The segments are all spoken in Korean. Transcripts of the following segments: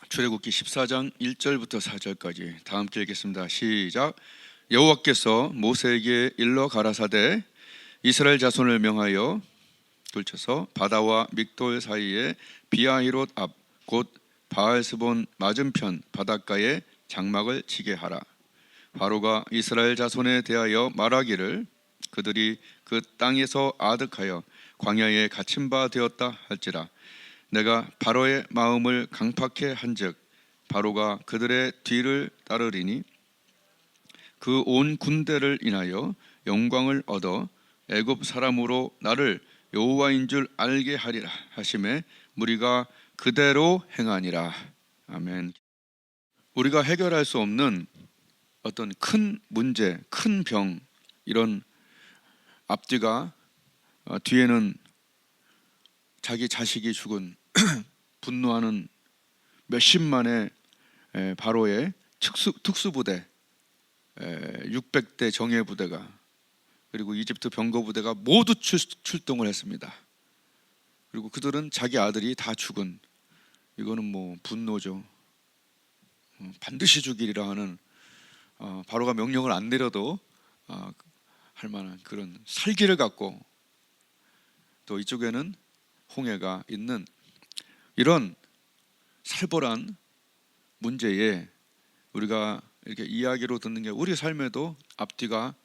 출애굽기 14장 1절부터 4절까지 다 함께 읽겠습니다. 시작. 여호와께서 모세에게 일러 가라사대 이스라엘 자손을 명하여 둘쳐서 바다와 믹돌 사이에 비아히롯 앞 곧 바알스본 맞은편 바닷가에 장막을 치게 하라. 바로가 이스라엘 자손에 대하여 말하기를 그들이 그 땅에서 아득하여 광야에 갇힌 바 되었다 할지라. 내가 바로의 마음을 강팍해 한즉 바로가 그들의 뒤를 따르리니 그 온 군대를 인하여 영광을 얻어 애굽 사람으로 나를 여호와인 줄 알게 하리라 하심에 무리가 그대로 행하니라. 아멘. 우리가 해결할 수 없는 어떤 큰 문제, 큰 병, 이런 앞뒤가 뒤에는 자기 자식이 죽은 분노하는 몇십만의 바로의 특수부대 600대 정예부대가 그리고 이집트 병거부대가 모두 출동을 했습니다. 그리고 그들은 자기 아들이 다 죽은, 이거는 뭐 분노죠. 반드시 죽이리라 하는 바로가 명령을 안 내려도 할 만한 그런 살기를 갖고, 또 이쪽에는 홍해가 있는 이런 살벌한 문제에 우리가 이렇게 이야기로 듣는 게 우리 삶에도 앞뒤가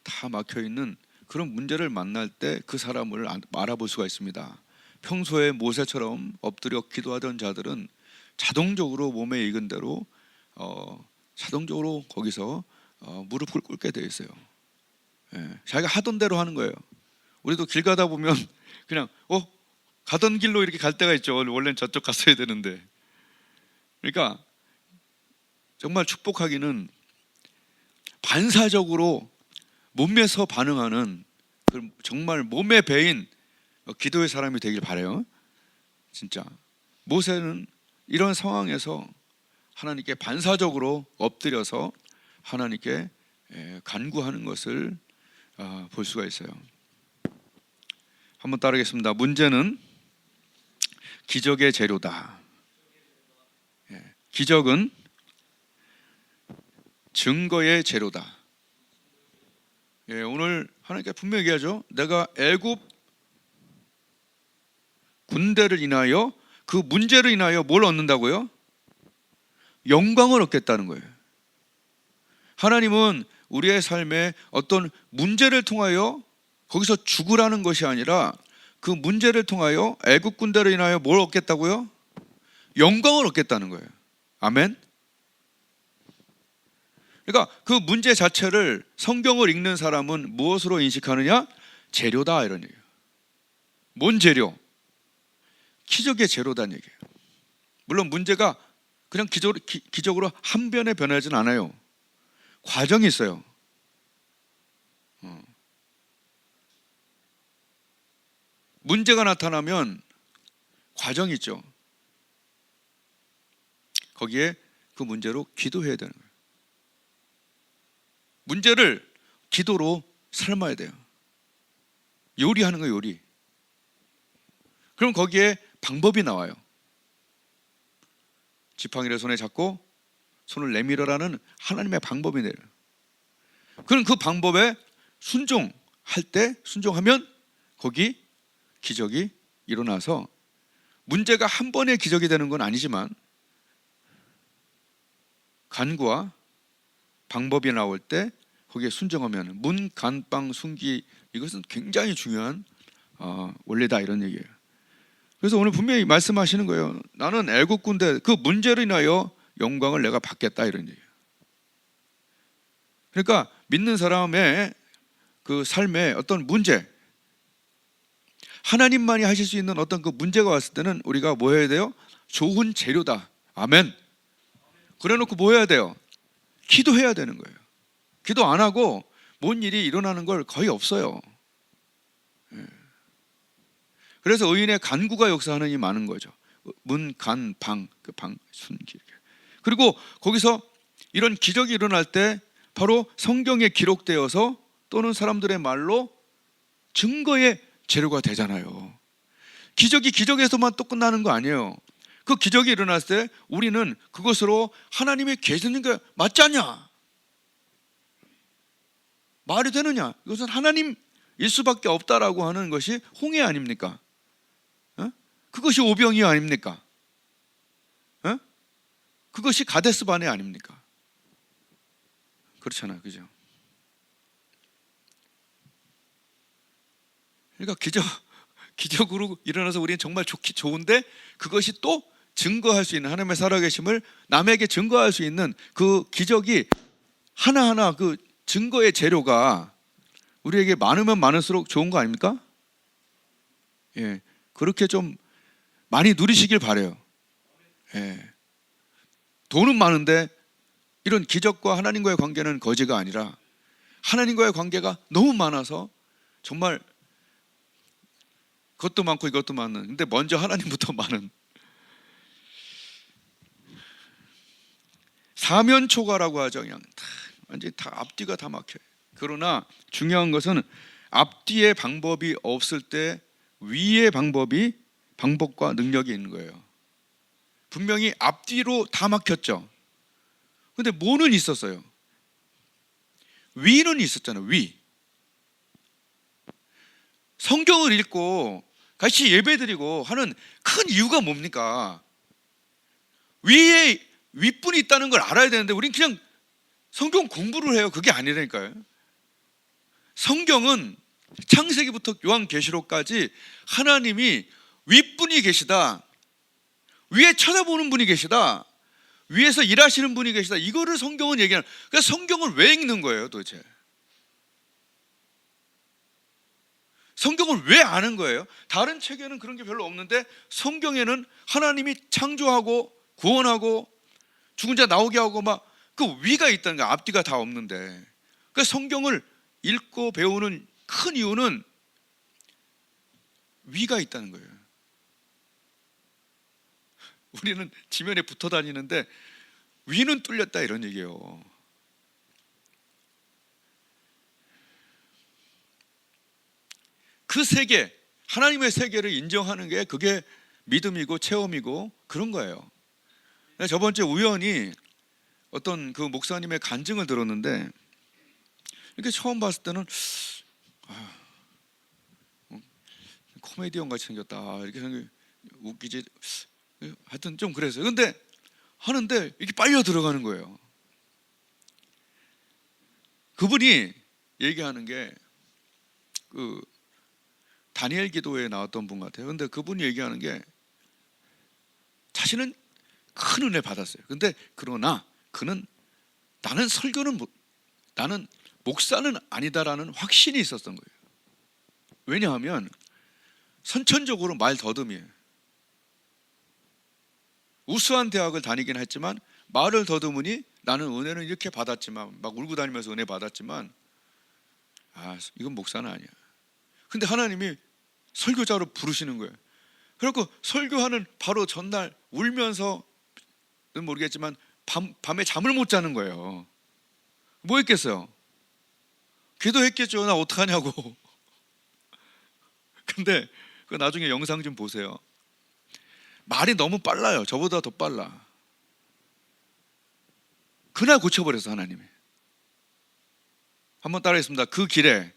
다 막혀 있는 그런 문제를 만날 때 그 사람을 알아볼 수가 있습니다. 평소에 모세처럼 엎드려 기도하던 자들은 자동적으로 몸에 익은 대로 자동적으로 거기서 무릎을 꿇게 돼 있어요. 자기가 하던 대로 하는 거예요. 우리도 길 가다 보면 그냥 가던 길로 이렇게 갈 때가 있죠. 원래는 저쪽 갔어야 되는데. 그러니까 정말 축복하기는 반사적으로 몸에서 반응하는 정말 몸에 배인 기도의 사람이 되길 바라요. 진짜 모세는 이런 상황에서 하나님께 반사적으로 엎드려서 하나님께 간구하는 것을 볼 수가 있어요. 한번 따르겠습니다. 문제는 기적의 재료다. 기적은 증거의 재료다. 오늘 하나님께 분명히 얘기하죠. 내가 애굽 군대를 인하여, 그 문제를 인하여 뭘 얻는다고요? 영광을 얻겠다는 거예요. 하나님은 우리의 삶에 어떤 문제를 통하여 거기서 죽으라는 것이 아니라 그 문제를 통하여 애굽 군대를 인하여 뭘 얻겠다고요? 영광을 얻겠다는 거예요. 아멘. 그러니까 그 문제 자체를 성경을 읽는 사람은 무엇으로 인식하느냐? 재료다, 이런 얘기예요. 뭔 재료? 기적의 재료다는 얘기예요. 물론 문제가 그냥 기적으로 한 번에 변하진 않아요. 과정이 있어요. 문제가 나타나면 과정이 있죠. 거기에 그 문제로 기도해야 되는 거예요. 문제를 기도로 삶아야 돼요. 요리하는 거예요, 요리. 그럼 거기에 방법이 나와요. 지팡이를 손에 잡고 손을 내밀어라는 하나님의 방법이 내려요. 그럼 그 방법에 순종할 때, 순종하면 거기 기적이 일어나서, 문제가 한 번에 기적이 되는 건 아니지만 간구와 방법이 나올 때 거기에 순종하면 문, 간, 빵, 순기, 이것은 굉장히 중요한 원리다, 이런 얘기예요. 그래서 오늘 분명히 말씀하시는 거예요. 나는 애국 군대 그 문제로 인하여 영광을 내가 받겠다, 이런 얘기예요. 그러니까 믿는 사람의 그 삶에 어떤 문제, 하나님만이 하실 수 있는 어떤 그 문제가 왔을 때는 우리가 뭐 해야 돼요? 좋은 재료다. 아멘. 그래 놓고 뭐 해야 돼요? 기도해야 되는 거예요. 기도 안 하고 뭔 일이 일어나는 걸 거의 없어요. 그래서 의인의 간구가 역사하는 일이 많은 거죠. 문, 간, 방, 그 방, 순기. 그리고 거기서 이런 기적이 일어날 때 바로 성경에 기록되어서 또는 사람들의 말로 증거의 재료가 되잖아요. 기적이 기적에서만 또 끝나는 거 아니에요. 그 기적이 일어났을 때 우리는 그것으로 하나님이 계시는 게 맞지 않냐? 말이 되느냐? 이것은 하나님일 수밖에 없다라고 하는 것이 홍해 아닙니까? 그것이 오병이어 아닙니까? 그것이 가데스 바네 아닙니까? 그렇잖아요, 그죠? 그러니까 기적으로 일어나서 우리는 정말 좋은데 그것이 또 증거할 수 있는, 하나님의 살아계심을 남에게 증거할 수 있는 그 기적이 하나하나 그 증거의 재료가 우리에게 많으면 많을수록 좋은 거 아닙니까? 예, 그렇게 좀 많이 누리시길 바라요. 예. 돈은 많은데 이런 기적과 하나님과의 관계는 거지가 아니라 하나님과의 관계가 너무 많아서 정말 그것도 많고 이것도 많은, 근데 먼저 하나님부터 많은 사면초가라고 하죠. 그냥 완전히 다 앞뒤가 다 막혀요. 그러나 중요한 것은 앞뒤의 방법이 없을 때 위의 방법과 능력이 있는 거예요. 분명히 앞뒤로 다 막혔죠. 근데 뭐는 있었어요? 위는 있었잖아요. 위. 성경을 읽고 같이 예배드리고 하는 큰 이유가 뭡니까? 위에 윗분이 있다는 걸 알아야 되는데 우린 그냥 성경 공부를 해요. 그게 아니라니까요. 성경은 창세기부터 요한계시록까지 하나님이 윗분이 계시다, 위에 쳐다보는 분이 계시다, 위에서 일하시는 분이 계시다, 이거를 성경은 얘기하는. 그러니까 성경을 왜 읽는 거예요 도대체? 성경을 왜 아는 거예요? 다른 책에는 그런 게 별로 없는데 성경에는 하나님이 창조하고 구원하고 죽은 자 나오게 하고 막 그 위가 있다는 거야. 앞뒤가 다 없는데. 그러니까 성경을 읽고 배우는 큰 이유는 위가 있다는 거예요. 우리는 지면에 붙어 다니는데 위는 뚫렸다 이런 얘기예요. 그 세계, 하나님의 세계를 인정하는 게 그게 믿음이고 체험이고 그런 거예요. 저번 주에 우연히 어떤 그 목사님의 간증을 들었는데 이렇게 처음 봤을 때는 코미디언 같이 생겼다 이렇게 웃기지, 하여튼 좀 그랬어요. 근데 하는데 이렇게 빨려 들어가는 거예요. 그분이 얘기하는 게 그 다니엘 기도에 나왔던 분 같아요. 근데 그분이 얘기하는 게 자신은 큰 은혜 받았어요. 근데 그러나 그는 나는 목사는 아니다라는 확신이 있었던 거예요. 왜냐하면 선천적으로 말 더듬이에요. 우수한 대학을 다니긴 했지만 말을 더듬으니 나는 은혜는 이렇게 받았지만, 막 울고 다니면서 은혜 받았지만 이건 목사는 아니야. 근데 하나님이 설교자로 부르시는 거예요. 그래서 설교하는 바로 전날 울면서는 모르겠지만 밤에 잠을 못 자는 거예요. 뭐 했겠어요? 기도했겠죠. 나 어떡하냐고. 근데 그 나중에 영상 좀 보세요. 말이 너무 빨라요. 저보다 더 빨라. 그날 고쳐버렸어 하나님이. 한번 따라하겠습니다. 그 길에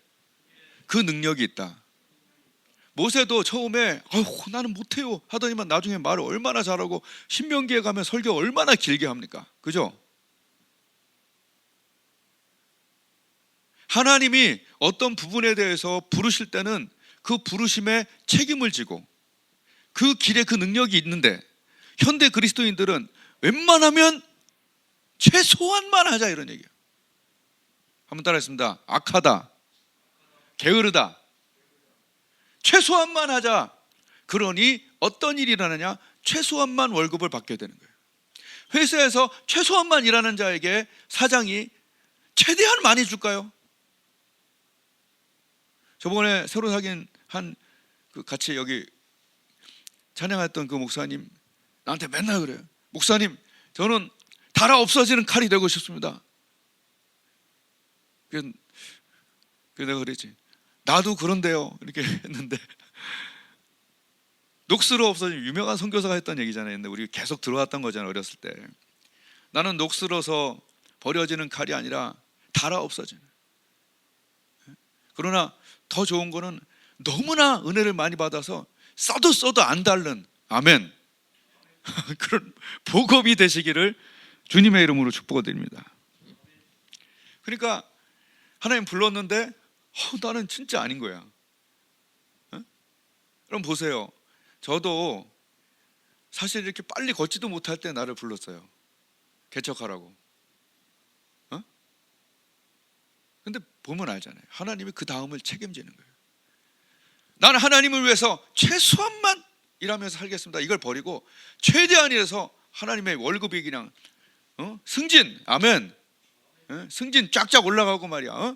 그 능력이 있다. 모세도 처음에 나는 못해요 하더니만 나중에 말을 얼마나 잘하고 신명기에 가면 설교 얼마나 길게 합니까? 그죠? 하나님이 어떤 부분에 대해서 부르실 때는 그 부르심에 책임을 지고 그 길에 그 능력이 있는데, 현대 그리스도인들은 웬만하면 최소한만 하자 이런 얘기예요. 한번 따라했습니다. 악하다, 게으르다, 최소한만 하자. 그러니 어떤 일이 일어나냐? 최소한만 월급을 받게 되는 거예요. 회사에서 최소한만 일하는 자에게 사장이 최대한 많이 줄까요? 저번에 새로 사귄 그 같이 여기 찬양했던 그 목사님 나한테 맨날 그래요. 목사님, 저는 달아 없어지는 칼이 되고 싶습니다. 그래서 내가 그랬지. 나도 그런데요 이렇게 했는데 녹슬어 없어진 유명한 선교사가 했던 얘기잖아요. 근데 우리 계속 들어왔던 거잖아요, 어렸을 때. 나는 녹슬어서 버려지는 칼이 아니라 닳아 없어지는. 그러나 더 좋은 거는 너무나 은혜를 많이 받아서 써도 안 닳는, 아멘, 그런 복음이 되시기를 주님의 이름으로 축복을 드립니다. 그러니까 하나님 불렀는데 나는 진짜 아닌 거야. 그럼 보세요. 저도 사실 이렇게 빨리 걷지도 못할 때 나를 불렀어요. 개척하라고. 근데 보면 알잖아요. 하나님이 그 다음을 책임지는 거예요. 나는 하나님을 위해서 최소한만 일하면서 살겠습니다. 이걸 버리고 최대한 일해서 하나님의 월급이 그냥 승진, 아멘, 승진 쫙쫙 올라가고 말이야.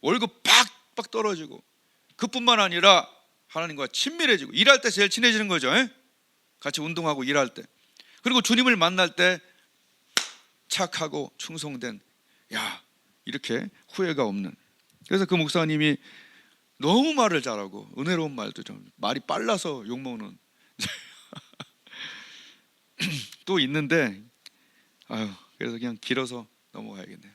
월급 빡빡 떨어지고, 그뿐만 아니라 하나님과 친밀해지고, 일할 때 제일 친해지는 거죠. 같이 운동하고 일할 때. 그리고 주님을 만날 때 착하고 충성된, 이렇게 후회가 없는. 그래서 그 목사님이 너무 말을 잘하고 은혜로운 말도 좀, 말이 빨라서 욕먹는 또 있는데, 그래서 그냥 길어서 넘어가야겠네요.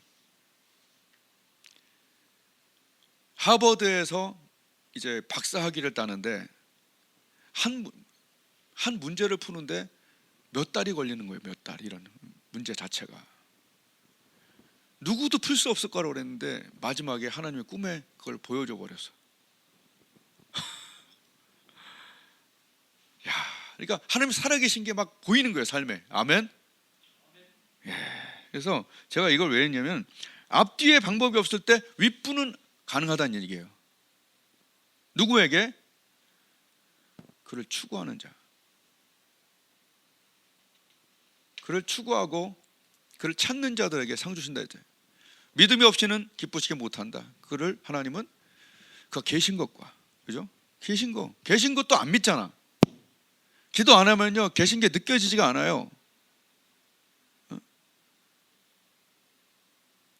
하버드에서 이제 박사학위를 따는데 한 문제를 푸는데 몇 달이 걸리는 거예요. 몇 달. 이런 문제 자체가 누구도 풀 수 없을 거라고 그랬는데 마지막에 하나님의 꿈에 그걸 보여줘 버렸어. 그러니까 하나님 살아계신 게 막 보이는 거예요, 삶에. 아멘. 그래서 제가 이걸 왜 했냐면, 앞뒤에 방법이 없을 때 윗부는 가능하다는 얘기예요. 누구에게? 그를 추구하는 자. 그를 추구하고 그를 찾는 자들에게 상 주신다 했죠. 믿음이 없이는 기쁘시게 못한다. 그를 하나님은 그가 계신 것과, 그죠? 계신 것도 안 믿잖아. 기도 안 하면요, 계신 게 느껴지지가 않아요.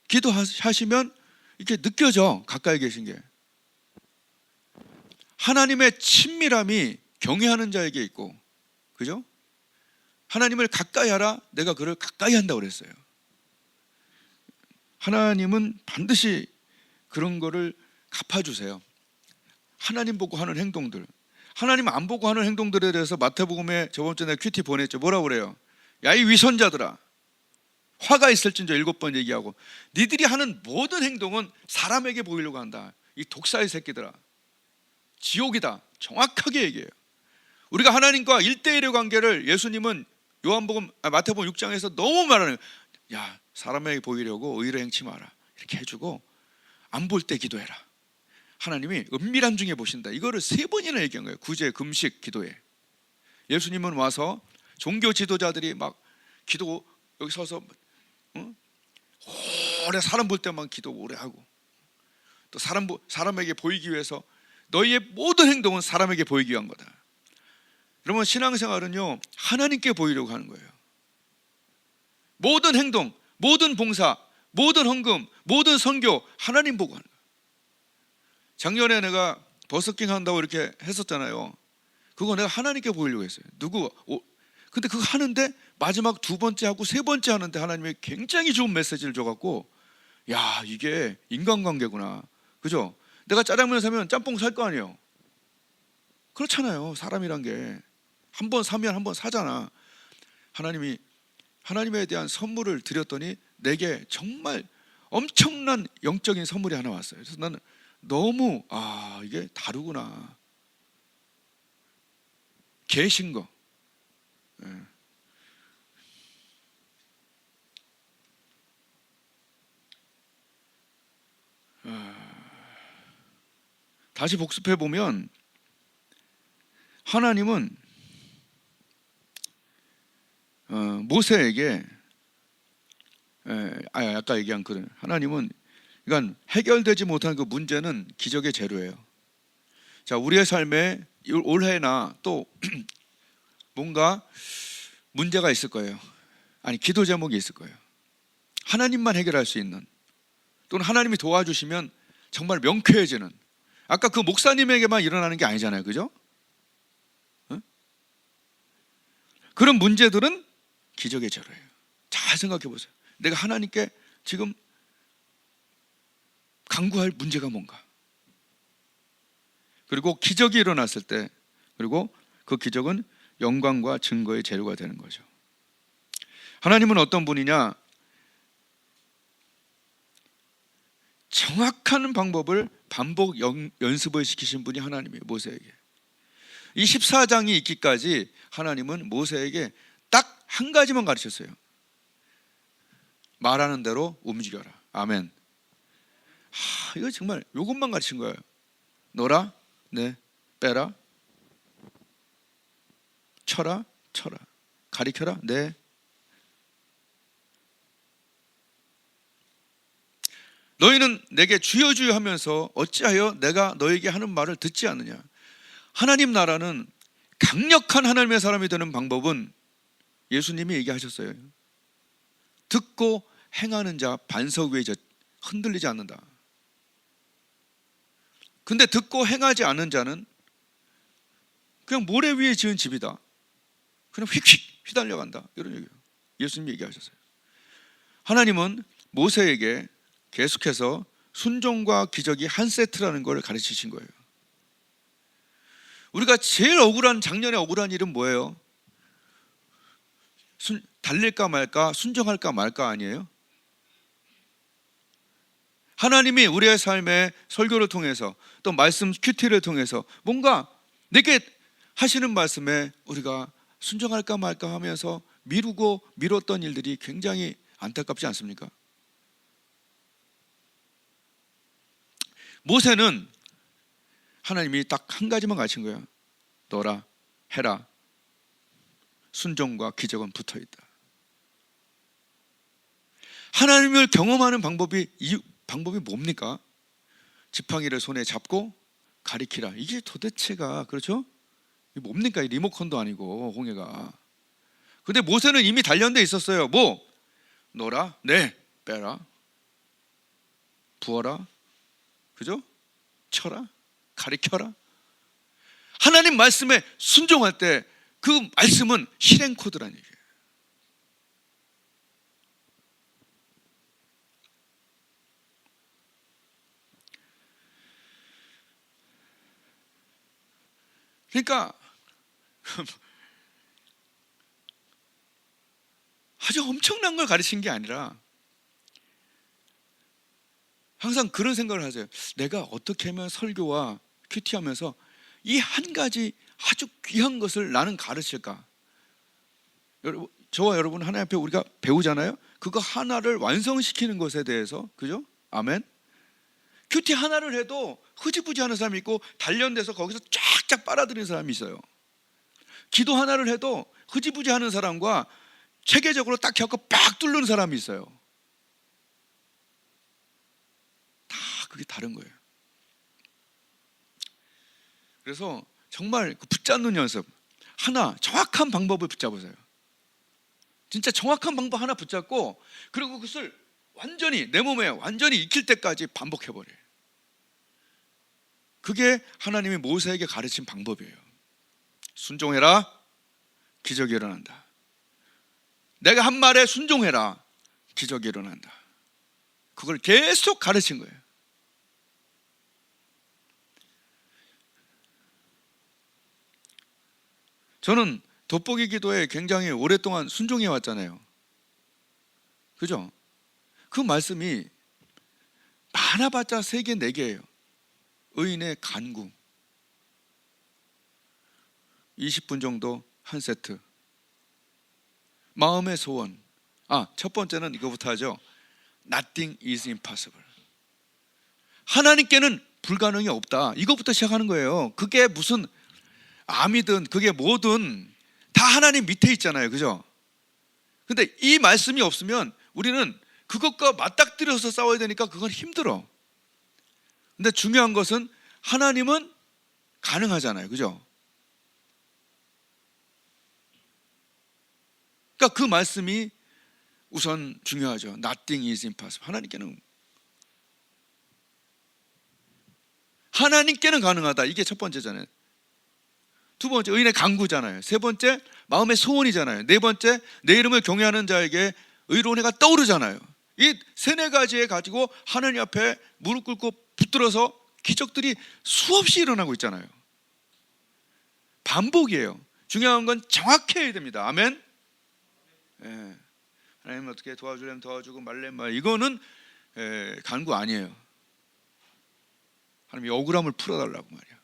기도하시면 이렇게 느껴져, 가까이 계신 게. 하나님의 친밀함이 경외하는 자에게 있고, 그죠? 하나님을 가까이 하라, 내가 그를 가까이 한다고 그랬어요. 하나님은 반드시 그런 거를 갚아주세요. 하나님 보고 하는 행동들, 하나님 안 보고 하는 행동들에 대해서 마태복음에 저번 주에 큐티 보냈죠. 뭐라고 그래요? 야, 이 위선자들아, 화가 있을진저 7번 얘기하고, 니들이 하는 모든 행동은 사람에게 보이려고 한다. 이 독사의 새끼들아, 지옥이다. 정확하게 얘기해요. 우리가 하나님과 1대1의 관계를 예수님은 마태복음 6장에서 너무 말하는, 야, 사람에게 보이려고 의를 행치 마라, 이렇게 해주고, 안 볼 때 기도해라. 하나님이 은밀한 중에 보신다. 이거를 3번이나 얘기한 거예요. 구제, 금식, 기도에. 예수님은 와서 종교 지도자들이 막 기도, 여기 서서 오래 사람 볼 때만 기도 오래 하고, 또 사람에게 보이기 위해서 너희의 모든 행동은 사람에게 보이기 위한 거다. 그러면 신앙생활은요, 하나님께 보이려고 하는 거예요. 모든 행동, 모든 봉사, 모든 헌금, 모든 선교, 하나님 보고 하는 거예요. 작년에 내가 버스킹 한다고 이렇게 했었잖아요. 그거 내가 하나님께 보이려고 했어요. 근데 그거 하는데 마지막 2번째 하고 3번째 하는데 하나님이 굉장히 좋은 메시지를 줘갖고, 야, 이게 인간관계구나, 그죠? 내가 짜장면 사면 짬뽕 살 거 아니에요. 그렇잖아요. 사람이란 게 한 번 사면 한 번 사잖아. 하나님에 대한 선물을 드렸더니 내게 정말 엄청난 영적인 선물이 하나 왔어요. 그래서 나는 너무, 이게 다르구나. 계신 거. 다시 복습해 보면, 하나님은 모세에게, 아까 얘기한 그 하나님은, 그러니까 해결되지 못한 그 문제는 기적의 재료예요. 자, 우리의 삶에 올해나 또 뭔가 문제가 있을 거예요. 아니, 기도 제목이 있을 거예요. 하나님만 해결할 수 있는, 또는 하나님이 도와주시면 정말 명쾌해지는. 아까 그 목사님에게만 일어나는 게 아니잖아요, 그죠? 그런 문제들은 기적의 재료예요. 잘 생각해 보세요. 내가 하나님께 지금 간구할 문제가 뭔가, 그리고 기적이 일어났을 때, 그리고 그 기적은 영광과 증거의 재료가 되는 거죠. 하나님은 어떤 분이냐? 정확한 방법을 반복 연습을 시키신 분이 하나님이에요. 모세에게. 이 14장이 있기까지 하나님은 모세에게 딱 한 가지만 가르쳤어요. 말하는 대로 움직여라. 아멘. 이거 정말 이것만 가르친 거예요. 넣어라, 네, 빼라, 쳐라, 쳐라, 가리켜라, 네. 너희는 내게 주여 주여 하면서 어찌하여 내가 너에게 하는 말을 듣지 않느냐. 하나님 나라는 강력한 하나님의 사람이 되는 방법은 예수님이 얘기하셨어요. 듣고 행하는 자 반석 위에 흔들리지 않는다. 근데 듣고 행하지 않는 자는 그냥 모래 위에 지은 집이다. 그냥 휙휙 휘달려간다. 이런 얘기예요. 예수님이 얘기하셨어요. 하나님은 모세에게 계속해서 순종과 기적이 한 세트라는 걸 가르치신 거예요. 우리가 제일 억울한, 작년에 억울한 일은 뭐예요? 달릴까 말까, 순종할까 말까 아니에요? 하나님이 우리의 삶의 설교를 통해서 또 말씀 큐티를 통해서 뭔가 내게 하시는 말씀에 우리가 순종할까 말까 하면서 미뤘던 일들이 굉장히 안타깝지 않습니까? 모세는 하나님이 딱 한 가지만 가르친 거예요. 너라, 해라. 순종과 기적은 붙어있다. 하나님을 경험하는 방법이, 이 방법이 뭡니까? 지팡이를 손에 잡고 가리키라. 이게 도대체가, 그렇죠? 이게 뭡니까? 이 리모컨도 아니고 홍해가. 근데 모세는 이미 단련돼 있었어요. 뭐? 넣어라, 네, 빼라, 부어라, 그죠? 쳐라, 가리켜라. 하나님 말씀에 순종할 때 그 말씀은 실행 코드라는 얘기예요. 그러니까 아주 엄청난 걸 가르친 게 아니라 항상 그런 생각을 하세요. 내가 어떻게 하면 설교와 큐티하면서 이 한 가지 아주 귀한 것을 나는 가르칠까? 저와 여러분 하나님 앞에 우리가 배우잖아요. 그거 하나를 완성시키는 것에 대해서, 그죠? 아멘. 큐티 하나를 해도 흐지부지하는 사람이 있고 단련돼서 거기서 쫙쫙 빨아들이는 사람이 있어요. 기도 하나를 해도 흐지부지하는 사람과 체계적으로 딱 겪고 빡 뚫는 사람이 있어요. 다 그게 다른 거예요. 그래서 정말 붙잡는 연습, 하나 정확한 방법을 붙잡으세요. 진짜 정확한 방법 하나 붙잡고, 그리고 그것을 완전히 내 몸에 완전히 익힐 때까지 반복해버려요. 그게 하나님이 모세에게 가르친 방법이에요. 순종해라, 기적이 일어난다. 내가 한 말에 순종해라, 기적이 일어난다. 그걸 계속 가르친 거예요. 저는 돋보기 기도에 굉장히 오랫동안 순종해 왔잖아요. 그죠? 그 말씀이 많아봤자 3개, 4개예요. 의인의 간구 20분 정도 한 세트. 마음의 소원. 첫 번째는 이거부터 하죠. Nothing is impossible. 하나님께는 불가능이 없다. 이거부터 시작하는 거예요. 그게 무슨 암이든 그게 뭐든 다 하나님 밑에 있잖아요. 그죠? 근데 이 말씀이 없으면 우리는 그것과 맞닥뜨려서 싸워야 되니까 그건 힘들어. 근데 중요한 것은 하나님은 가능하잖아요. 그죠? 그러니까 그 말씀이 우선 중요하죠. Nothing is impossible. 하나님께는 가능하다. 이게 첫 번째잖아요. 두 번째 의인의 간구잖아요. 세 번째 마음의 소원이잖아요. 네 번째 내 이름을 경외하는 자에게 의로운 해가 떠오르잖아요. 이 세네 가지에 가지고 하나님 앞에 무릎 꿇고 붙들어서 기적들이 수없이 일어나고 있잖아요. 반복이에요. 중요한 건 정확해야 됩니다. 아멘. 예. 하나님 어떻게 도와주려면 도와주고 말려면 말, 이거는 간구 아니에요. 하나님 억울함을 풀어달라고 말이야.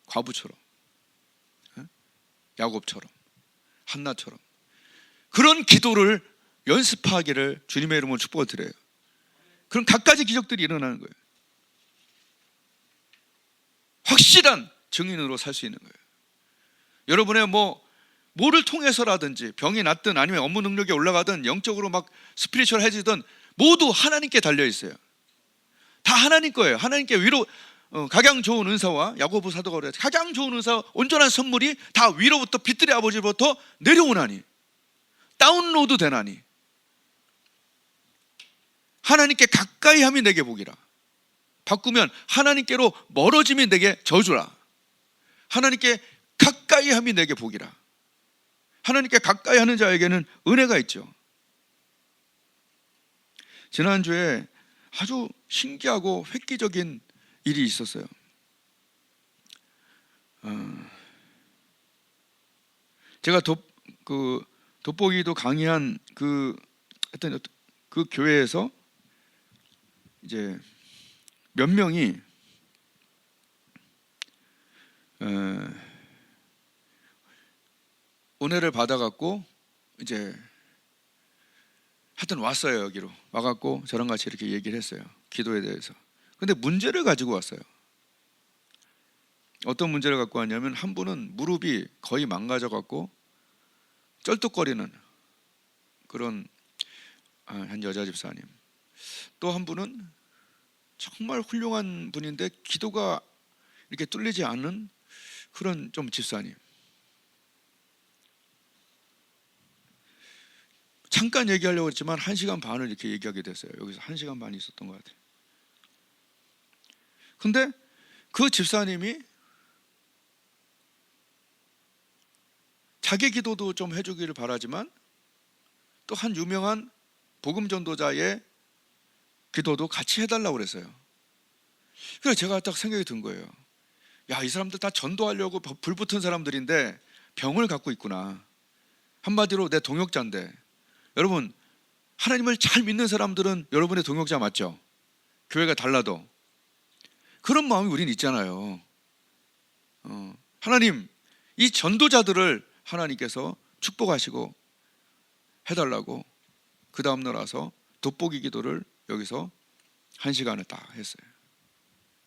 과부처럼, 야곱처럼, 한나처럼 그런 기도를 연습하기를 주님의 이름으로 축복을 드려요. 그럼 갖가지 기적들이 일어나는 거예요. 확실한 증인으로 살 수 있는 거예요. 여러분의 뭐를 통해서라든지 병이 낫든 아니면 업무 능력이 올라가든 영적으로 막 스피리추얼해지든 모두 하나님께 달려 있어요. 다 하나님 거예요. 하나님께 위로 가장 좋은 은사와 야고보 사도가 그래요. 가장 좋은 은사, 온전한 선물이 다 위로부터 빛들의 아버지로부터 내려오나니 다운로드 되나니 하나님께 가까이 함이 내게 복이라. 바꾸면 하나님께로 멀어짐이 내게 저주라. 하나님께 가까이 함이 내게 복이라. 하나님께 가까이 하는 자에게는 은혜가 있죠. 지난주에 아주 신기하고 획기적인 일이 있었어요. 제가 돋보기도 강의한 그 교회에서 이제 몇 명이 은혜를 받아갖고 이제 하여튼 왔어요. 여기로 와갖고 저랑 같이 이렇게 얘기를 했어요. 기도에 대해서. 근데 문제를 가지고 왔어요. 어떤 문제를 갖고 왔냐면 한 분은 무릎이 거의 망가져갖고 쩔뚝거리는 그런 한 여자 집사님, 또 한 분은 정말 훌륭한 분인데 기도가 이렇게 뚫리지 않는 그런 좀 집사님. 잠깐 얘기하려고 했지만 1시간 반을 이렇게 얘기하게 됐어요. 여기서 1시간 반이 있었던 것 같아요. 근데 그 집사님이 자기 기도도 좀 해주기를 바라지만 또 한 유명한 복음 전도자의 기도도 같이 해달라고 그랬어요. 그래서 제가 딱 생각이 든 거예요. 야, 이 사람들 다 전도하려고 불붙은 사람들인데 병을 갖고 있구나. 한마디로 내 동역자인데. 여러분, 하나님을 잘 믿는 사람들은 여러분의 동역자 맞죠? 교회가 달라도 그런 마음이 우린 있잖아요. 하나님, 이 전도자들을 하나님께서 축복하시고 해달라고 그 다음날 와서 돋보기 기도를 여기서 1시간을 딱 했어요.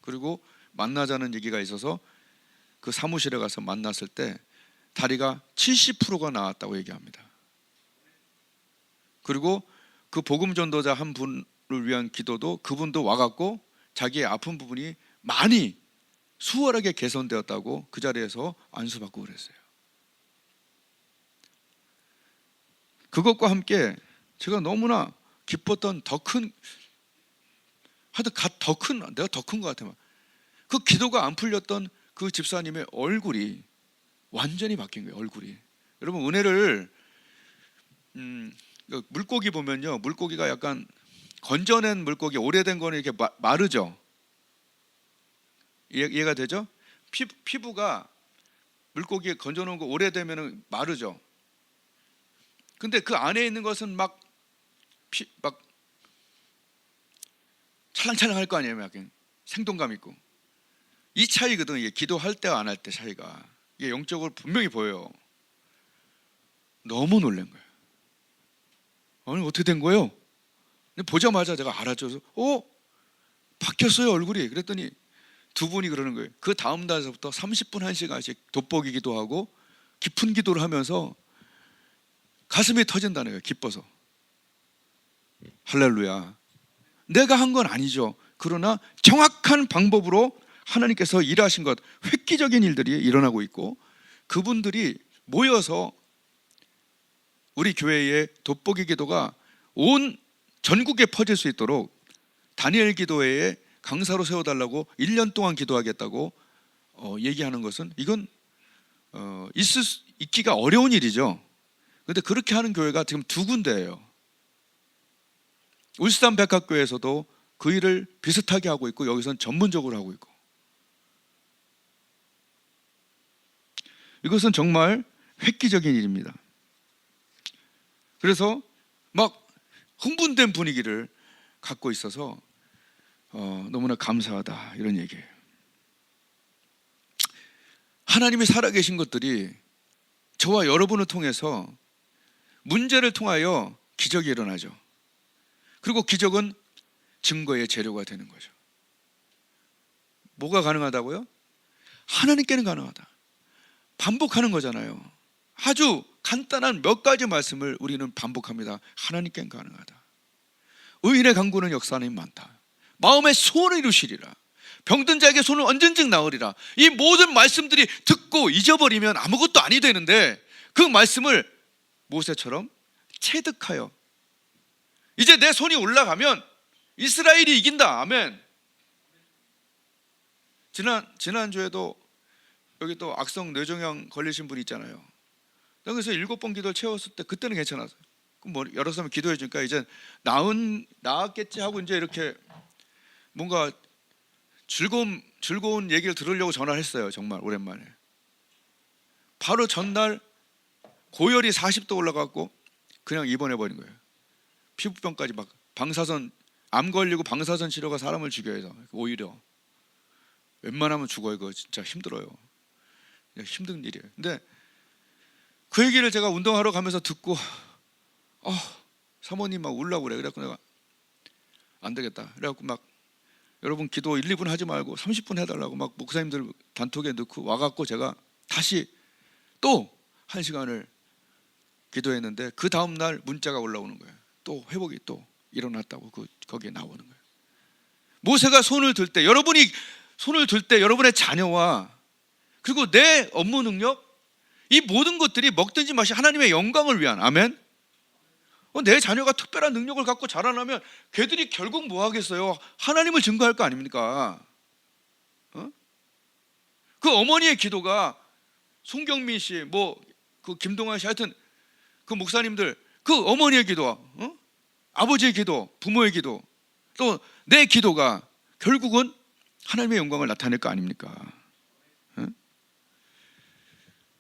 그리고 만나자는 얘기가 있어서 그 사무실에 가서 만났을 때 다리가 70%가 나았다고 얘기합니다. 그리고 그 복음 전도자 한 분을 위한 기도도 그분도 와갖고 자기의 아픈 부분이 많이 수월하게 개선되었다고 그 자리에서 안수받고 그랬어요. 그것과 함께 제가 너무나 기뻤던 내가 더 큰 것 같아요. 그 기도가 안 풀렸던 그 집사님의 얼굴이 완전히 바뀐 거예요. 얼굴이. 여러분, 은혜를 물고기 보면요, 물고기가 약간 건져낸 물고기, 오래된 거는 이렇게 마르죠. 이해가 되죠? 피부가 물고기에 건져놓은 거 오래되면 마르죠. 근데 그 안에 있는 것은 막 찰랑찰랑할 거 아니에요. 약간 생동감 있고. 이 차이거든. 이게 기도할 때와 안 할 때 차이가. 이게 영적으로 분명히 보여요. 너무 놀란 거예요. 아니, 어떻게 된 거예요? 보자마자 제가 알았죠. 바뀌었어요, 얼굴이. 그랬더니 두 분이 그러는 거예요. 그 다음 날서부터 30분 1시간씩 돋보기 기도하고 깊은 기도를 하면서 가슴이 터진다는 거예요. 기뻐서. 할렐루야. 내가 한 건 아니죠. 그러나 정확한 방법으로 하나님께서 일하신 것, 획기적인 일들이 일어나고 있고, 그분들이 모여서 우리 교회의 돋보기 기도가 온 전국에 퍼질 수 있도록 다니엘 기도회에 강사로 세워달라고 1년 동안 기도하겠다고 얘기하는 것은, 이건 있기가 어려운 일이죠. 그런데 그렇게 하는 교회가 지금 두 군데예요. 울산 백합교회에서도 그 일을 비슷하게 하고 있고, 여기서는 전문적으로 하고 있고. 이것은 정말 획기적인 일입니다. 그래서 막 흥분된 분위기를 갖고 있어서 너무나 감사하다, 이런 얘기예요. 하나님이 살아계신 것들이 저와 여러분을 통해서, 문제를 통하여 기적이 일어나죠. 그리고 기적은 증거의 재료가 되는 거죠. 뭐가 가능하다고요? 하나님께는 가능하다. 반복하는 거잖아요. 아주 간단한 몇 가지 말씀을 우리는 반복합니다. 하나님께는 가능하다. 의인의 간구는 역사하는 많다. 마음의 소원을 이루시리라. 병든 자에게 손을 얹은 즉 나으리라. 이 모든 말씀들이 듣고 잊어버리면 아무것도 아니 되는데, 그 말씀을 모세처럼 체득하여 이제 내 손이 올라가면 이스라엘이 이긴다. 아멘. 지난주에도 여기 또 악성 뇌종양 걸리신 분 있잖아요. 그래서 7번 기도를 채웠을 때 그때는 괜찮았어요. 그럼 뭐 여러 사람 기도해 주니까 이제 나았겠지 하고 이제 이렇게 뭔가 즐거운 얘기를 들으려고 전화를 했어요. 정말 오랜만에. 바로 전날 고열이 40도 올라갔고 그냥 입원해 버린 거예요. 피부병까지 막, 방사선, 암 걸리고 방사선 치료가 사람을 죽여요. 오히려 웬만하면 죽어요. 이거 진짜 힘들어요. 힘든 일이에요. 근데 그 얘기를 제가 운동하러 가면서 듣고 사모님 막 울라고 그래. 그래갖고 내가 안 되겠다. 그래갖고 막, 여러분 기도 1, 2분 하지 말고 30분 해달라고 막 목사님들 단톡에 넣고 와갖고 제가 다시 또 1시간을 기도했는데, 그 다음날 문자가 올라오는 거예요. 또 회복이 또 일어났다고 거기에 나오는 거예요. 모세가 손을 들 때, 여러분이 손을 들 때 여러분의 자녀와 그리고 내 업무 능력, 이 모든 것들이 먹든지 마시 하나님의 영광을 위한, 아멘. 내 자녀가 특별한 능력을 갖고 자라나면 걔들이 결국 뭐 하겠어요? 하나님을 증거할 거 아닙니까? 그 어머니의 기도가, 송경민 씨, 그 김동환 씨, 하여튼 그 목사님들, 그 어머니의 기도, 아버지의 기도, 부모의 기도, 또 내 기도가 결국은 하나님의 영광을 나타낼 거 아닙니까?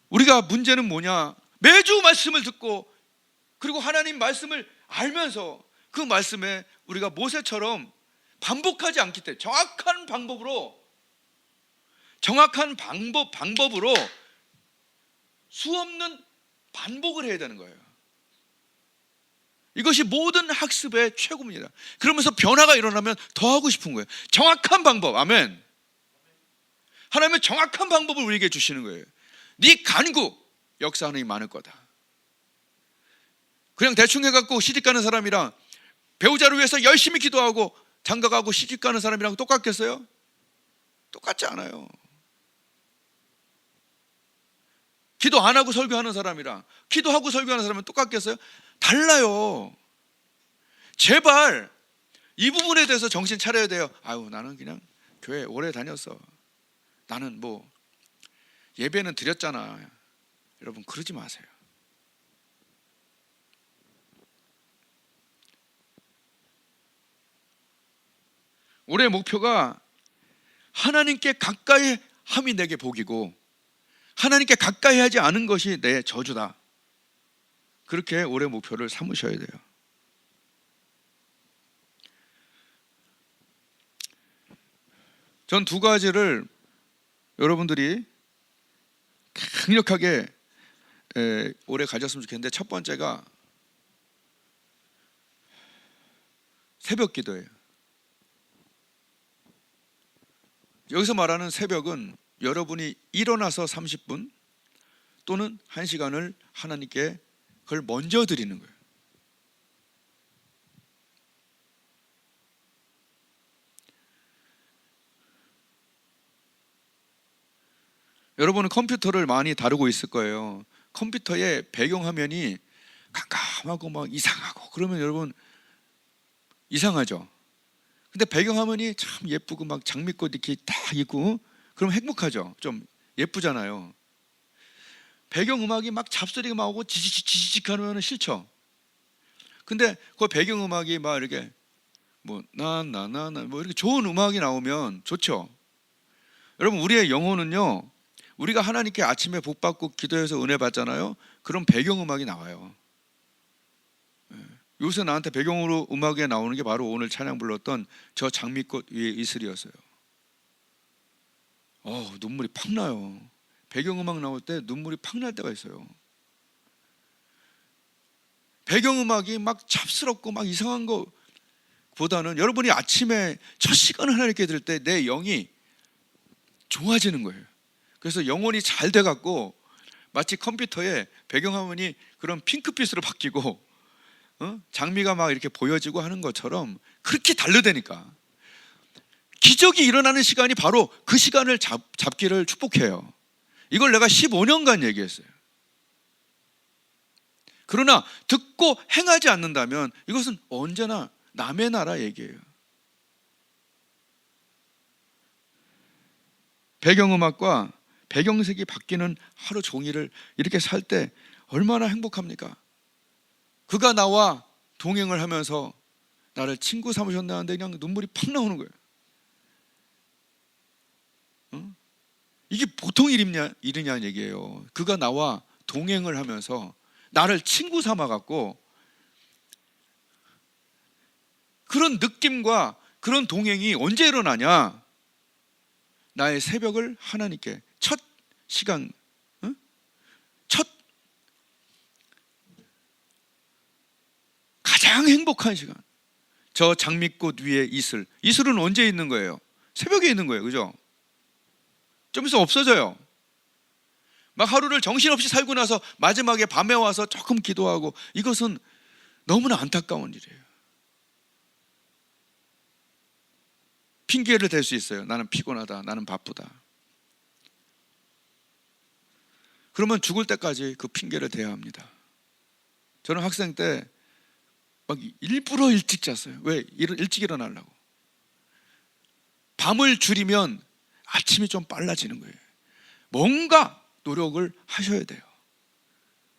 우리가 문제는 뭐냐? 매주 말씀을 듣고 그리고 하나님 말씀을 알면서 그 말씀에 우리가 모세처럼 반복하지 않기 때문에, 정확한 방법으로 수없는 반복을 해야 되는 거예요. 이것이 모든 학습의 최고입니다. 그러면서 변화가 일어나면 더 하고 싶은 거예요. 정확한 방법, 아멘. 하나님은 정확한 방법을 우리에게 주시는 거예요. 네 간구 역사하는 이 많을 거다. 그냥 대충 해갖고 시집가는 사람이랑 배우자를 위해서 열심히 기도하고 장가가고 시집가는 사람이랑 똑같겠어요? 똑같지 않아요. 기도 안 하고 설교하는 사람이랑 기도하고 설교하는 사람은 똑같겠어요? 달라요. 제발 이 부분에 대해서 정신 차려야 돼요. 나는 그냥 교회 오래 다녔어. 나는 예배는 드렸잖아. 여러분 그러지 마세요. 올해 목표가 하나님께 가까이 함이 내게 복이고, 하나님께 가까이 하지 않은 것이 내 저주다. 그렇게 올해 목표를 삼으셔야 돼요. 전 두 가지를 여러분들이 강력하게 올해 가졌으면 좋겠는데, 첫 번째가 새벽 기도예요. 여기서 말하는 새벽은 여러분이 일어나서 30분 또는 1시간을 하나님께 그걸 먼저 드리는 거예요. 여러분은 컴퓨터를 많이 다루고 있을 거예요. 컴퓨터의 배경화면이 깜깜하고 막 이상하고 그러면 여러분 이상하죠. 근데 배경화면이 참 예쁘고 막 장미꽃 이렇게 딱 있고 그럼 행복하죠. 좀 예쁘잖아요. 배경음악이 막 잡소리가 막 오고 지지직 하면 싫죠. 근데 그 배경음악이 막 이렇게 뭐 나나나나 뭐 이렇게 좋은 음악이 나오면 좋죠. 여러분, 우리의 영혼은요, 우리가 하나님께 아침에 복 받고 기도해서 은혜 받잖아요. 그럼 배경음악이 나와요. 요새 나한테 배경으로 음악에 나오는 게 바로 오늘 찬양 불렀던 저 장미꽃 위에 이슬이었어요. 눈물이 팍 나요. 배경음악 나올 때 눈물이 팍 날 때가 있어요. 배경음악이 막 잡스럽고 막 이상한 거 보다는 여러분이 아침에 첫 시간을 하나님께 들을 때 내 영이 좋아지는 거예요. 그래서 영혼이 잘 돼갖고 마치 컴퓨터에 배경화면이 그런 핑크빛으로 바뀌고 장미가 막 이렇게 보여지고 하는 것처럼 그렇게 달르다니까. 기적이 일어나는 시간이 바로 그 시간을 잡기를 축복해요. 이걸 내가 15년간 얘기했어요. 그러나 듣고 행하지 않는다면 이것은 언제나 남의 나라 얘기예요. 배경음악과 배경색이 바뀌는 하루 종일을 이렇게 살 때 얼마나 행복합니까? 그가 나와 동행을 하면서 나를 친구 삼으셨나는데 그냥 눈물이 팍 나오는 거예요. 이게 보통 일이냐는 얘기예요. 그가 나와 동행을 하면서 나를 친구 삼아갖고 그런 느낌과 그런 동행이 언제 일어나냐? 나의 새벽을 하나님께 첫 시간, 첫 가장 행복한 시간. 저 장미꽃 위에 이슬은 언제 있는 거예요? 새벽에 있는 거예요. 그죠? 좀 있으면 없어져요. 막 하루를 정신없이 살고 나서 마지막에 밤에 와서 조금 기도하고, 이것은 너무나 안타까운 일이에요. 핑계를 댈 수 있어요. 나는 피곤하다, 나는 바쁘다. 그러면 죽을 때까지 그 핑계를 대야 합니다. 저는 학생 때 막 일부러 일찍 잤어요. 왜? 일찍 일어나려고. 밤을 줄이면 아침이 좀 빨라지는 거예요. 뭔가 노력을 하셔야 돼요.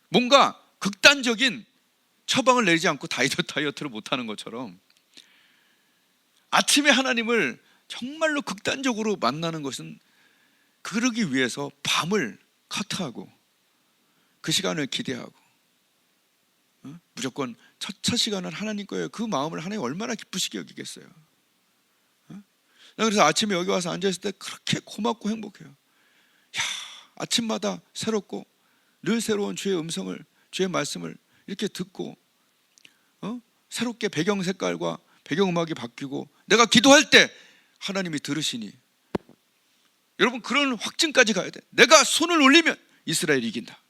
뭔가 극단적인 처방을 내리지 않고 다이어트를 못하는 것처럼 아침에 하나님을 정말로 극단적으로 만나는 것은, 그러기 위해서 밤을 커트하고 그 시간을 기대하고 무조건 첫 시간은 하나님 거예요. 그 마음을 하나님 얼마나 기쁘시게 여기겠어요. 그래서 아침에 여기 와서 앉아있을 때 그렇게 고맙고 행복해요. 아침마다 새롭고 늘 새로운 주의 음성을, 주의 말씀을 이렇게 듣고 새롭게 배경 색깔과 배경음악이 바뀌고 내가 기도할 때 하나님이 들으시니, 여러분, 그런 확증까지 가야 돼. 내가 손을 올리면 이스라엘이 이긴다.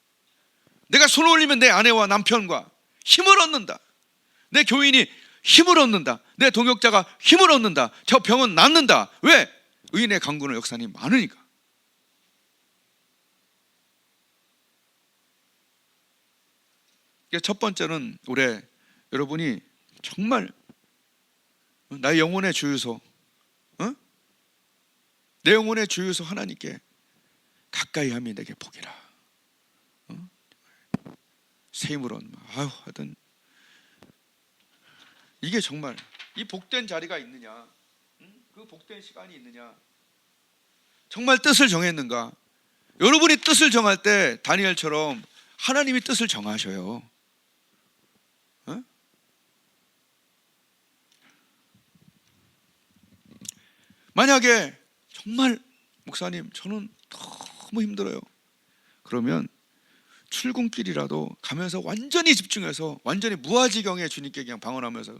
내가 손을 올리면 내 아내와 남편과 힘을 얻는다. 내 교인이 힘을 얻는다. 내 동역자가 힘을 얻는다. 저 병은 낫는다. 왜? 의인의 강구는 역사니 많으니까. 첫 번째는 올해 여러분이 정말 나의 영혼의 주유소, 내 영혼의 주유소 하나님께 가까이 함이 내게 복이라. 새 힘을 얻는, 하여튼 이게 정말 이 복된 자리가 있느냐, 그 복된 시간이 있느냐, 정말 뜻을 정했는가? 여러분이 뜻을 정할 때 다니엘처럼 하나님이 뜻을 정하셔요. 만약에 정말 목사님 저는 너무 힘들어요, 그러면 출근길이라도 가면서 완전히 집중해서 완전히 무아지경에 주님께 그냥 방언하면서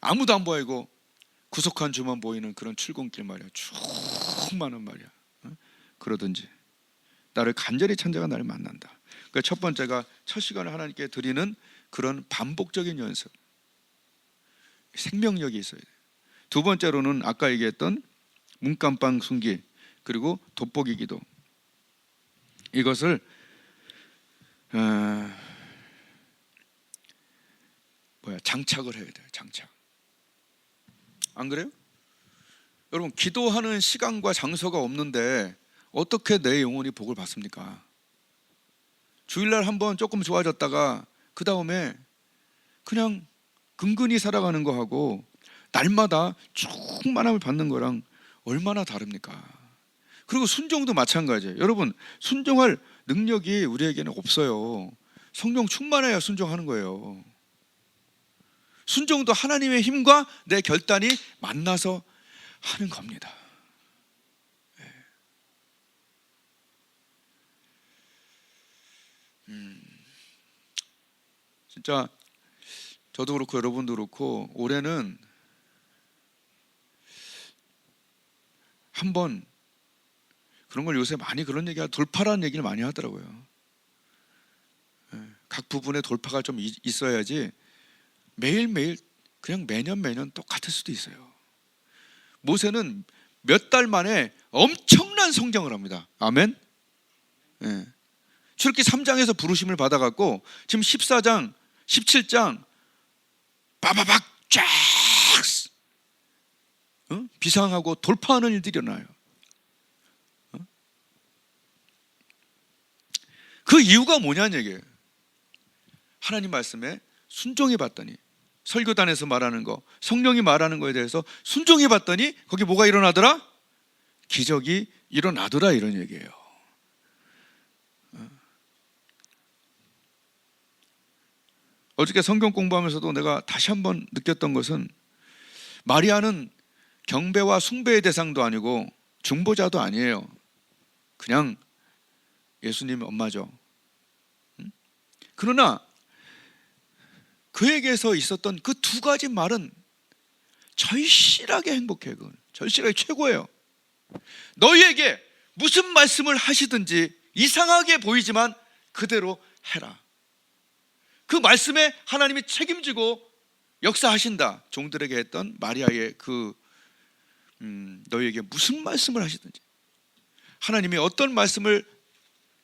아무도 안 보이고 구속한 주만 보이는 그런 출근길 말이야, 쭉 많은 말이야. 그러든지 나를 간절히 찬자가 나를 만난다. 그러니까 첫 번째가 첫 시간을 하나님께 드리는 그런 반복적인 연습, 생명력이 있어야 돼요. 두 번째로는 아까 얘기했던 문간방 숨기, 그리고 돋보기 기도. 이것을 장착을 해야 돼요. 장착. 안 그래요? 여러분, 기도하는 시간과 장소가 없는데 어떻게 내 영혼이 복을 받습니까? 주일날 한번 조금 좋아졌다가 그 다음에 그냥 근근히 살아가는 거하고 날마다 충만함을 받는 거랑 얼마나 다릅니까? 그리고 순종도 마찬가지예요. 여러분, 순종할 능력이 우리에게는 없어요. 성령 충만해야 순종하는 거예요. 순종도 하나님의 힘과 내 결단이 만나서 하는 겁니다. 진짜 저도 그렇고 여러분도 그렇고 올해는 한번 그런 걸 요새 많이 그런 얘기가 돌파라는 얘기를 많이 하더라고요. 각 부분에 돌파가 좀 있어야지 매일매일 그냥 매년 똑같을 수도 있어요. 모세는 몇 달 만에 엄청난 성장을 합니다. 아멘. 출애굽기 3장에서 부르심을 받아갖고 지금 14장 17장 빠바박 쫙 비상하고 돌파하는 일들이 일어나요. 그 이유가 뭐냐는 얘기예요. 하나님 말씀에 순종해 봤더니, 설교단에서 말하는 거, 성령이 말하는 거에 대해서 순종해 봤더니 거기 뭐가 일어나더라? 기적이 일어나더라, 이런 얘기예요. 어저께 성경 공부하면서도 내가 다시 한번 느꼈던 것은, 마리아는 경배와 숭배의 대상도 아니고 중보자도 아니에요. 그냥 예수님 엄마죠. 그러나 그에게서 있었던 그 두 가지 말은 절실하게 행복해요. 그건 절실하게 최고예요. 너희에게 무슨 말씀을 하시든지 이상하게 보이지만 그대로 해라. 그 말씀에 하나님이 책임지고 역사하신다. 종들에게 했던 마리아의 그 너희에게 무슨 말씀을 하시든지, 하나님이 어떤 말씀을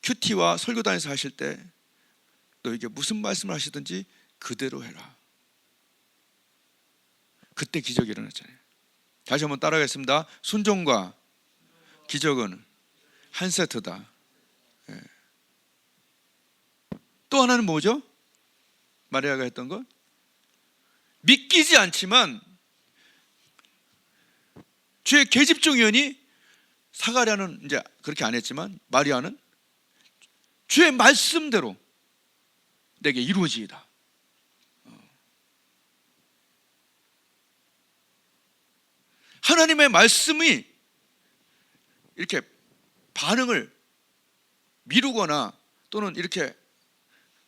큐티와 설교단에서 하실 때 너희에게 무슨 말씀을 하시든지 그대로 해라. 그때 기적이 일어났잖아요. 다시 한번 따라하겠습니다. 순종과 기적은 한 세트다. 또 하나는 뭐죠? 마리아가 했던 것, 믿기지 않지만 주의 계집종이오니, 사가랴는 이제 그렇게 안 했지만 마리아는 주의 말씀대로 내게 이루어지이다. 하나님의 말씀이 이렇게 반응을 미루거나 또는 이렇게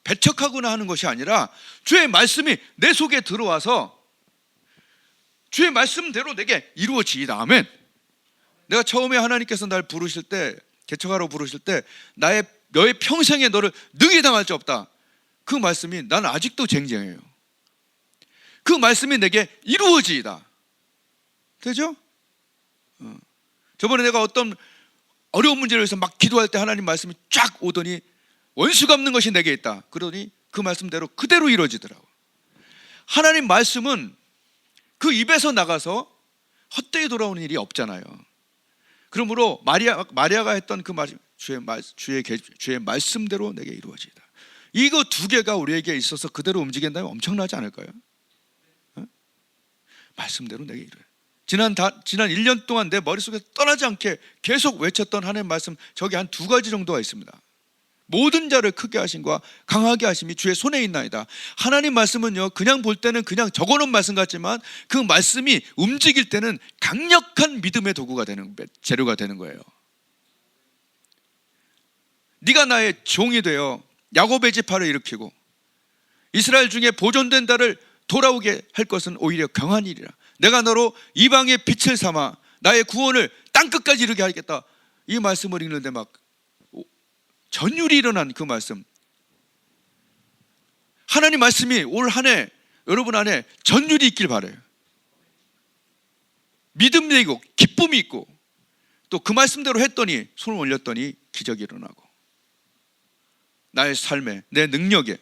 배척하거나 하는 것이 아니라, 주의 말씀이 내 속에 들어와서 주의 말씀대로 내게 이루어지이다. 아멘. 내가 처음에 하나님께서 날 부르실 때, 개척하러 부르실 때, 너의 평생에 너를 능히 당할 자 없다, 그 말씀이 나는 아직도 쟁쟁해요. 그 말씀이 내게 이루어지이다. 되죠? 저번에 내가 어떤 어려운 문제를 위해서 막 기도할 때 하나님 말씀이 쫙 오더니 원수 갚는 것이 내게 있다. 그러더니 그 말씀대로 그대로 이루어지더라고. 하나님 말씀은 그 입에서 나가서 헛되이 돌아오는 일이 없잖아요. 그러므로 마리아가 했던 그 말, 주의 말씀대로 내게 이루어지다. 이거 두 개가 우리에게 있어서 그대로 움직인다면 엄청나지 않을까요? 말씀대로 내게 이루어져. 지난 1년 동안 내 머릿속에서 떠나지 않게 계속 외쳤던 하나님의 말씀, 저기 한 두 가지 정도가 있습니다. 모든 자를 크게 하심과 강하게 하심이 주의 손에 있나이다. 하나님 말씀은요, 그냥 볼 때는 그냥 적어놓은 말씀 같지만 그 말씀이 움직일 때는 강력한 믿음의 도구가 되는, 재료가 되는 거예요. 네가 나의 종이 되어 야곱의 지파를 일으키고 이스라엘 중에 보존된 자를 돌아오게 할 것은 오히려 경한 일이라. 내가 너로 이방의 빛을 삼아 나의 구원을 땅끝까지 이르게 하겠다. 이 말씀을 읽는데 막 전율이 일어난 그 말씀, 하나님 말씀이 올 한 해 여러분 안에 전율이 있길 바라요. 믿음이 있고 기쁨이 있고, 또 그 말씀대로 했더니, 손을 올렸더니 기적이 일어나고, 나의 삶에, 내 능력에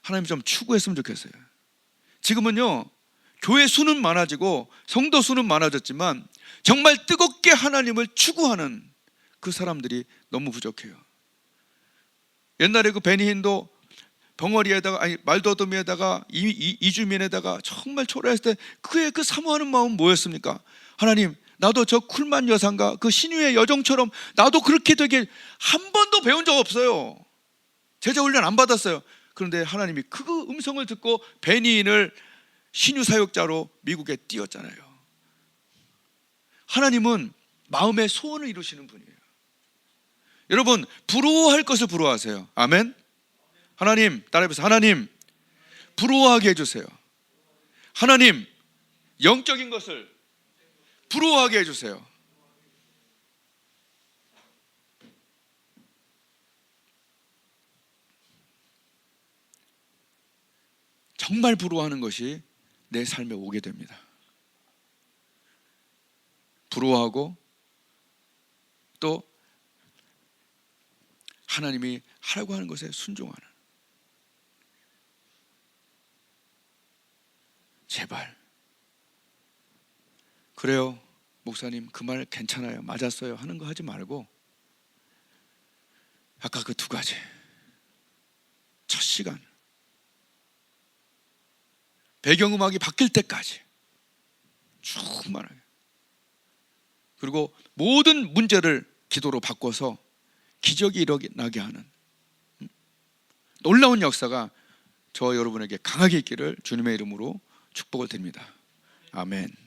하나님 좀 추구했으면 좋겠어요. 지금은요, 교회 수는 많아지고 성도 수는 많아졌지만 정말 뜨겁게 하나님을 추구하는 그 사람들이 너무 부족해요. 옛날에 그 베니힌도 벙어리에다가, 아니 말더듬에다가 이주민에다가 정말 초라했을 때 그의 그 사모하는 마음은 뭐였습니까? 하나님, 나도 저 쿨만 여상과 그 신유의 여종처럼 나도 그렇게 되게 한 번도 배운 적 없어요. 제자 훈련 안 받았어요. 그런데 하나님이 그 음성을 듣고 베니인을 신유 사역자로 미국에 띄웠잖아요. 하나님은 마음의 소원을 이루시는 분이에요. 여러분, 부러워할 것을 부러워하세요. 아멘. 하나님, 따라해보세요. 하나님, 부러워하게 해주세요. 하나님, 영적인 것을 부러워하게 해주세요. 정말 부러워하는 것이 내 삶에 오게 됩니다. 부러워하고 또 하나님이 하라고 하는 것에 순종하는. 제발. 그래요, 목사님 그 말 괜찮아요, 맞았어요 하는 거 하지 말고 아까 그 두 가지, 첫 시간, 배경음악이 바뀔 때까지 충만하게, 그리고 모든 문제를 기도로 바꿔서 기적이 일어나게 하는 놀라운 역사가 저 여러분에게 강하게 있기를 주님의 이름으로 축복을 드립니다. 아멘.